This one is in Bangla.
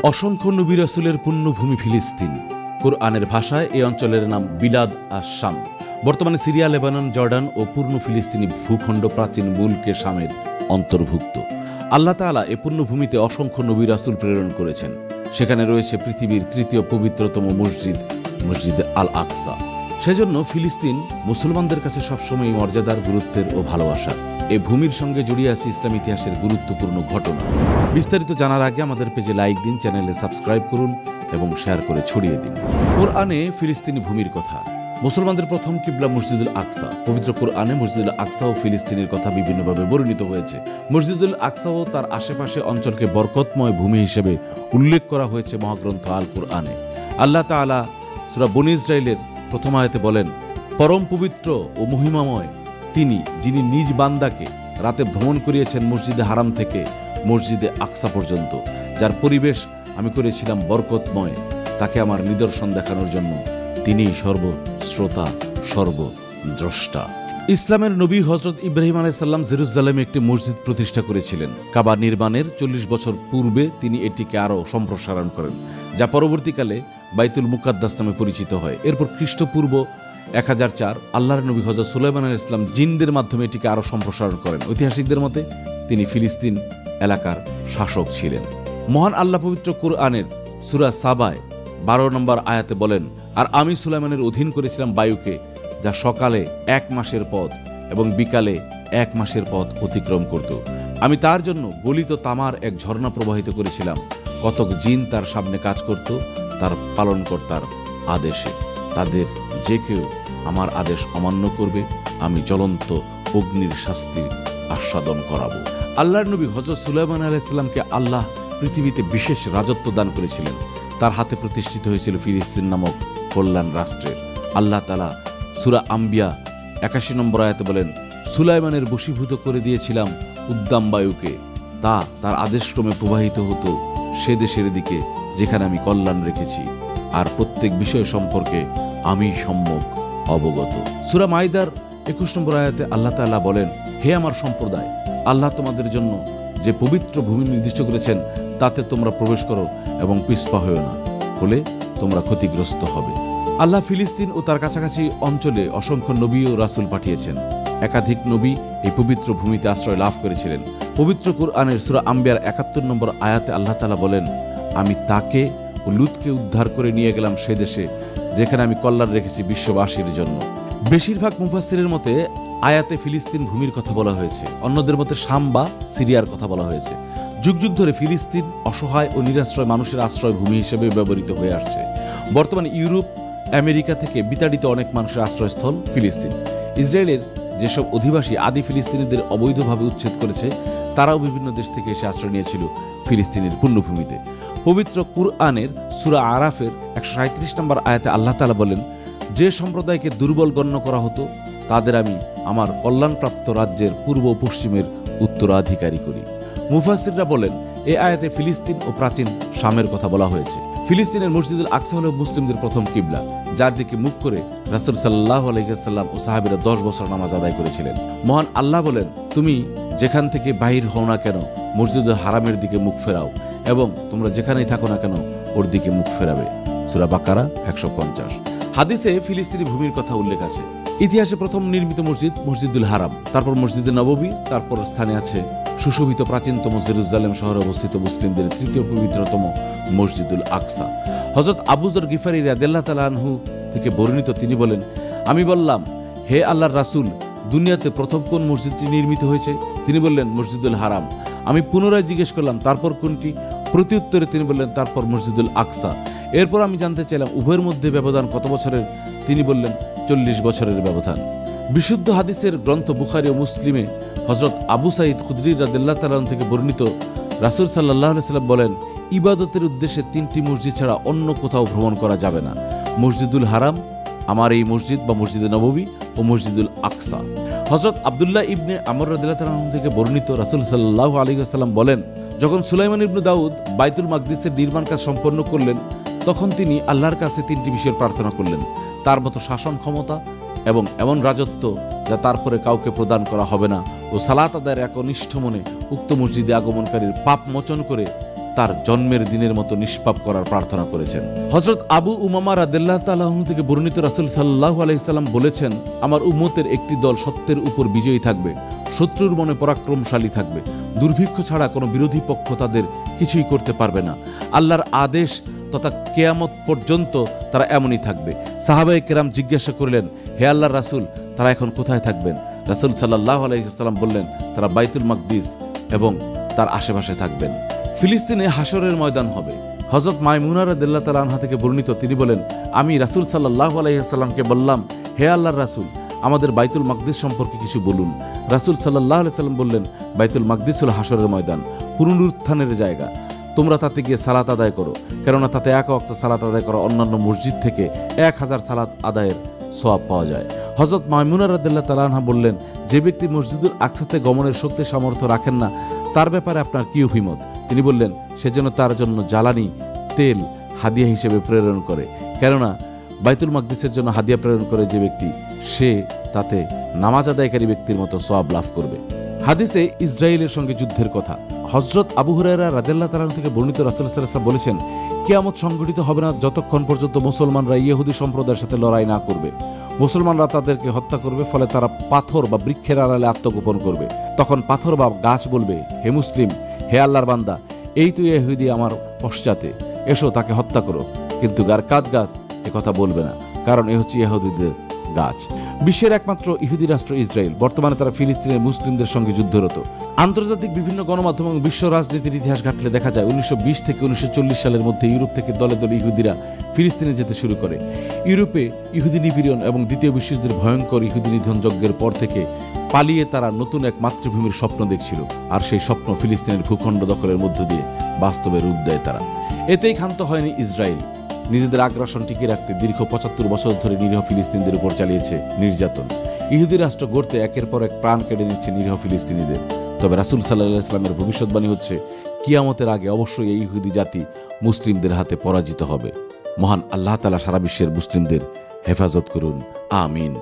অসংখ্য নবী রাসূলের পুণ্যভূমি ফিলিস্তিন। কুরআনের ভাষায় এই অঞ্চলের নাম বিলাদ আশ-শাম। বর্তমানে সিরিয়া, লেবানন, জর্ডান ও পূর্ণ ফিলিস্তিনি ভূখণ্ড প্রাচীন মুলকে শামের অন্তর্ভুক্ত। আল্লাহ তাআলা এ পুণ্যভূমিতে অসংখ্য নবী রাসূল প্রেরণ করেছেন। সেখানে রয়েছে পৃথিবীর তৃতীয় পবিত্রতম মসজিদ আল আকসা। সেজন্য ফিলিস্তিন মুসলমানদের কাছে সবসময় মর্যাদার, গুরুত্বের ও ভালোবাসার। এই ভূমির সঙ্গে জড়িয়ে আছে ইসলাম ইতিহাসের গুরুত্বপূর্ণ ঘটনা। বিস্তারিত জানার আগে আমাদের পেজে লাইক দিন, চ্যানেলে সাবস্ক্রাইব করুন এবং শেয়ার করে ছড়িয়ে দিন। কোরআনে ফিলিস্তিনি ভূমির কথা। মুসলমানদের প্রথম কিবলা মসজিদুল আকসা। পবিত্র কোরআনে মসজিদুল আকসা ও ফিলিস্তিনের কথা বিভিন্নভাবে বর্ণিত হয়েছে। মসজিদুল আকসা ও তার আশেপাশে অঞ্চলকে বরকতময় ভূমি হিসেবে উল্লেখ করা হয়েছে মহাগ্রন্থ আল কোরআনে। আল্লাহ তাআলা সূরা বনী ইসরাঈলের প্রথম আয়াতে বলেন, পরম পবিত্র ও মহিমাময় তিনি, যিনি নিজ বান্দাকে রাতে ভ্রমণ করিয়েছেন মসজিদে হারাম থেকে মসজিদে আকসা পর্যন্ত, যার পরিবেশ আমি করেছিলাম বরকতময়, তাকে আমার নিদর্শন দেখানোর জন্য। তিনিই সর্বশ্রোতা, সর্বদ্রষ্টা। ইসলামের নবী হযরত ইব্রাহিম আলাইহিস সালাম জেরুজালেমে একটি মসজিদ প্রতিষ্ঠা করেছিলেন। কাবা নির্মাণের 40 বছর পূর্বে তিনি এটিকে আরও সম্প্রসারণ করেন, যা পরবর্তীকালে বাইতুল মুকাদ্দাস নামে পরিচিত হয়। এরপর খ্রিস্টপূর্ব 1004 আল্লাহর নবী হযরত সুলাইমান আলাইহিস সালাম জিনদের মাধ্যমে এটিকে আরও সম্প্রসারণ করেন। ঐতিহাসিকদের মতে তিনি ফিলিস্তিন এলাকার শাসক ছিলেন। মহান আল্লাহ পবিত্র কুরআনের সূরা সাবায় 12 নম্বর আয়াতে বলেন, আর আমি সুলাইমানের অধীন করেছিলাম বায়ুকে, যা সকালে 1 মাসের পথ এবং বিকালে 1 মাসের পথ অতিক্রম করত। আমি তার জন্য গলিত তামার এক ঝর্ণা প্রবাহিত করেছিলাম। কতক জিন তার সামনে কাজ করত তার পালনকর্তার আদেশে। তাদের যে কেউ আমার আদেশ অমান্য করবে, আমি জ্বলন্ত অগ্নির শাস্তি আস্বাদন করাবো। আল্লাহর নবী হযরত সুলাইমান আলাইহিস সালামকে আল্লাহ পৃথিবীতে বিশেষ রাজত্ব দান করেছিলেন। তার হাতে প্রতিষ্ঠিত হয়েছিল ফিলিস্তিন নামক কল্যাণ রাষ্ট্রের। আল্লাহ তাআলা সূরা আম্বিয়া 81 নম্বর আয়াতে বলেন, সুলাইমানের বশীভূত করে দিয়েছিলাম উদ্দাম বায়ুকে, তা তার আদেশক্রমে প্রবাহিত হতো সে দেশের দিকে যেখানে আমি কল্যাণ রেখেছি, আর প্রত্যেক বিষয় সম্পর্কে আমি সম্যক অবগত। সূরা মাইদার 21 নম্বর আয়াতে আল্লাহ তাআলা বলেন, হে আমার সম্প্রদায়, আল্লাহ তোমাদের জন্য যে পবিত্র ভূমি নির্দিষ্ট করেছেন তাতে তোমরা প্রবেশ করো এবং পিছপা হয়েও না, হলে তোমরা ক্ষতিগ্রস্ত হবে। আল্লাহ ফিলিস্তিন ও তার কাছাকাছি অঞ্চলে অসংখ্য নবী ও রাসূল পাঠিয়েছেন। একাধিক নবী এই পবিত্র ভূমিতে আশ্রয় লাভ করেছিলেন। পবিত্র কুরআনের সূরা আম্বিয়ার 71 নম্বর আয়াতে আল্লাহ তাআলা বলেন, আমি তাকে ও লুতকে উদ্ধার করে নিয়ে গেলাম সে দেশে যেখানে আমি কল্যাণ রেখেছি বিশ্ববাসীর জন্য। বেশিরভাগ মুফাসসিরের মতে আয়াতে ফিলিস্তিন ভূমির কথা বলা হয়েছে, অন্যদের মতে শাম বা সিরিয়ার কথা বলা হয়েছে। যুগ যুগ ধরে ফিলিস্তিন অসহায় ও নিরাশ্রয় মানুষের আশ্রয় ভূমি হিসেবে ব্যবহৃত হয়ে আসছে। বর্তমানে ইউরোপ, আমেরিকা থেকে বিতাড়িত অনেক মানুষের আশ্রয়স্থল ফিলিস্তিন। ইসরায়েলের যেসব অধিবাসী আদি ফিলিস্তিনিদের অবৈধভাবে উচ্ছেদ করেছে, তারাও বিভিন্ন দেশ থেকে এসে আশ্রয় নিয়েছিল ফিলিস্তিনের পুণ্যভূমিতে। পবিত্র কুরআনের সূরা আরাফের 137 নম্বর আয়াতে আল্লাহ তাআলা বলেন, যে সম্প্রদায়কে দুর্বল গণ্য করা হতো তাদের আমি আমার কল্যাণপ্রাপ্ত রাজ্যের পূর্ব ও পশ্চিমের উত্তরাধিকারী করি। মুফাসসিররা বলেন, এই আয়াতে ফিলিস্তিন ও প্রাচীন শামের কথা বলা হয়েছে। ফিলিস্তিনের মসজিদুল আকসা হল মুসলিমদের প্রথম কিবলা, যার দিকে মুখ করে রাসূল সাল্লাল্লাহু আলাইহি ওয়াসাল্লাম ও সাহাবীরা 10 বছর নামাজ আদায় করেছিলেন। মহান আল্লাহ বলেন, তুমি যেখান থেকে বাহির হও না কেন মসজিদুল হারামের দিকে মুখ ফেরাও, এবং তোমরা যেখানেই থাকো না কেন ওর দিকে মুখ ফেরাবে। সূরা বাকারা 150। হাদিসে ফিলিস্তিনি ভূমির কথা উল্লেখ আছে। ইতিহাসে প্রথম নির্মিত মসজিদ মসজিদুল হারাম, তারপর মসজিদে নববী, তারপর স্থানে আছে সুশোভিত প্রাচীনতম জেরুজালেম শহরে অবস্থিত মুসলিমদের তৃতীয় পবিত্রতম মসজিদুল আকসা। হযরত আবু যর গিফারী রাদিয়াল্লাহু তাআলা আনহু থেকে বর্ণিত, তিনি বলেন, আমি বললাম, হে আল্লাহর রাসূল, দুনিয়াতে প্রথম কোন মসজিদটি নির্মিত হয়েছে? তিনি বললেন, মসজিদুল হারাম। আমি পুনরায় জিজ্ঞেস করলাম, তারপর কোনটি? প্রতি উত্তরে তিনি বললেন, তারপর মসজিদুল আকসা। এরপর আমি জানতে চাইলাম, উভয়ের মধ্যে ব্যবধান কত বছরের? তিনি বললেন, 40 বছরের ব্যবধান। বিশুদ্ধ হাদিসের গ্রন্থ বুখারী ও মুসলিমে হযরত আবু সাঈদ খুদরী রাদিয়াল্লাহু তাআলা থেকে বর্ণিত, রাসূল সাল্লাল্লাহু আলাইহি ওয়াসাল্লাম বলেন, ইবাদতের উদ্দেশ্যে 3টি মসজিদ ছাড়া অন্য কোথাও ভ্রমণ করা যাবে না, মসজিদুল হারাম, আমার এই মসজিদ বা মসজিদে নববী, ও মসজিদুল আকসা। হযরত আব্দুল্লাহ ইবনে আমর রাদিয়াল্লাহু তাআলা থেকে বর্ণিত, রাসূল সাল্লাল্লাহু আলাইহি ওয়াসাল্লাম বলেন, যখন সুলাইমান ইবনে দাউদ বাইতুল মাকদিসের নির্মাণ কাজ সম্পন্ন করলেন, তখন তিনি আল্লাহর কাছে 3টি বিষয়ের প্রার্থনা করলেন, তার মতো শাসন ক্ষমতা এবং এমন রাজত্ব যা তারপরে কাউকে প্রদান করা হবে না, ও সালাত আদায়ের একনিষ্ঠ মনে উক্ত মসজিদে আগমনকারীর পাপ মোচন করে তার জন্মের দিনের মতো নিষ্পাপ করার প্রার্থনা করেছেন। হযরত আবু উমামা রাদিয়াল্লাহু তাআলা আনহু থেকে বর্ণিত রাসূল সাল্লাল্লাহু আলাইহি সাল্লাম বলেছেন, আমার উম্মতের একটি দল সত্যের উপর বিজয়ী থাকবে, শত্রুর মনে পরাক্রমশালী থাকবে, দুর্ভিক্ষ ছাড়া কোনো বিরোধী পক্ষ তাদের কিছুই করতে পারবে না। আল্লাহর আদেশ তথা কিয়ামত পর্যন্ত তারা এমনই থাকবে। সাহাবায়ে কেরাম জিজ্ঞাসা করলেন, হে আল্লাহর রাসূল, তারা এখন কোথায় থাকবেন? রাসূল সাল্লাল্লাহু আলাইহি ওয়াসাল্লাম বললেন, তারা বাইতুল মাকদিস এবং তার আশেপাশে থাকবেন। ফিলিস্তিনে হাসরের ময়দান হবে। হযরত মাইমুনা রাদিয়াল্লাহু তাআলা আনহা থেকে বর্ণিত, তিনি বলেন, আমি রাসূল সাল্লাল্লাহু আলাইহি ওয়াসাল্লামকে বললাম, হে আল্লাহর রাসূল, আমাদের বাইতুল মাকদিস সম্পর্কে কিছু বলুন। রাসূল সাল্লাল্লাহু আলাইহি ওয়াসাল্লাম বললেন, বাইতুল মাকদিস হলো হাসরের ময়দান, পুনরুত্থানের জায়গা। তোমরা তাতে গিয়ে সালাত আদায় করো, কেননা তাতে এক ওয়াক্ত সালাত আদায় করা অন্যান্য মসজিদ থেকে 1000 সালাত আদায়ের সওয়াব পাওয়া যায়। হযরত মাইমুনা রাদিয়াল্লাহু তাআলা আনহা বললেন, যে ব্যক্তি মসজিদুল আকসাতে গমনের শক্তি সামর্থ্য রাখেন না, তার ব্যাপারে আপনার কি অভিমত? তিনি বললেন, সে যেন তার জন্য জ্বালানি তেল হাদিয়া হিসেবে প্রেরণ করে, কেননা বাইতুল মাকদিসের জন্য হাদিয়া প্রেরণ করে যে ব্যক্তি, সে তাতে নামাজ আদায়কারী ব্যক্তির মতো সওয়াব লাভ করবে। হাদিসে ইসরায়েলের সঙ্গে যুদ্ধের কথা। হযরত আবু হুরায়রা রাদিয়াল্লাহু তাআলা থেকে বর্ণিত, রাসূল সাল্লাল্লাহু আলাইহি ওয়াসাল্লাম বলেছেন, কিয়ামত সংঘটিত হবে না যতক্ষণ পর্যন্ত মুসলমানরা ইহুদি সম্প্রদায়ের সাথে লড়াই না করবে। মুসলমানরা তাদেরকে হত্যা করবে, ফলে তারা পাথর বা বৃক্ষের আড়ালে আত্মগোপন করবে। তখন পাথর বা গাছ বলবে, হে মুসলিম, হে আল্লাহর বান্দা, এই তো ইহুদি আমার পশ্চাতে, এসো তাকে হত্যা করো। কিন্তু গারকাদ গাছ এ কথা বলবে না, কারণ এ হচ্ছে ইহুদিদের গাছ। বিশ্বের একমাত্র ইহুদি রাষ্ট্র ইসরায়েল। বর্তমানে তারা ফিলিস্তিনের মুসলিমদের সঙ্গে যুদ্ধরত। আন্তর্জাতিক বিভিন্ন গণমাধ্যম এবং বিশ্ব রাজনীতির ইতিহাস ঘাটলে দেখা যায় 1920 থেকে 1940 সালের মধ্যে ইউরোপ থেকে দলে দলে ইহুদিরা ফিলিস্তিনে যেতে শুরু করে। ইউরোপে ইহুদি নিপীড়ন এবং দ্বিতীয় বিশ্বযুদ্ধের ভয়ঙ্কর ইহুদি নিধন যজ্ঞের পর থেকে পালিয়ে তারা নতুন এক মাতৃভূমির স্বপ্ন দেখছিল, আর সেই স্বপ্ন ফিলিস্তিনের ভূখণ্ড দখলের মধ্য দিয়ে বাস্তবে রূপ দেয় তারা। এতেই ক্ষান্ত হয়নি ইসরায়েল। নিজেদের আগ্রাসন টিকিয়ে রাখতে দীর্ঘ 75 বছর ধরে নিরীহ ফিলিস্তিনিদের উপর চালিয়েছে নির্যাতন। ইহুদি রাষ্ট্র গড়তে একের পর এক প্রাণ কেড়ে নিচ্ছে নিরীহ ফিলিস্তিনিদের। তবে রাসূল সাল্লাল্লাহু আলাইহি ওয়াসাল্লামের ভবিষ্যৎবাণী হচ্ছে, কিয়ামতের আগে অবশ্যই এই ইহুদি জাতি মুসলিমদের হাতে পরাজিত হবে। মহান আল্লাহ তাআলা সারা বিশ্বের মুসলিমদের হেফাজত করুন, আমিন।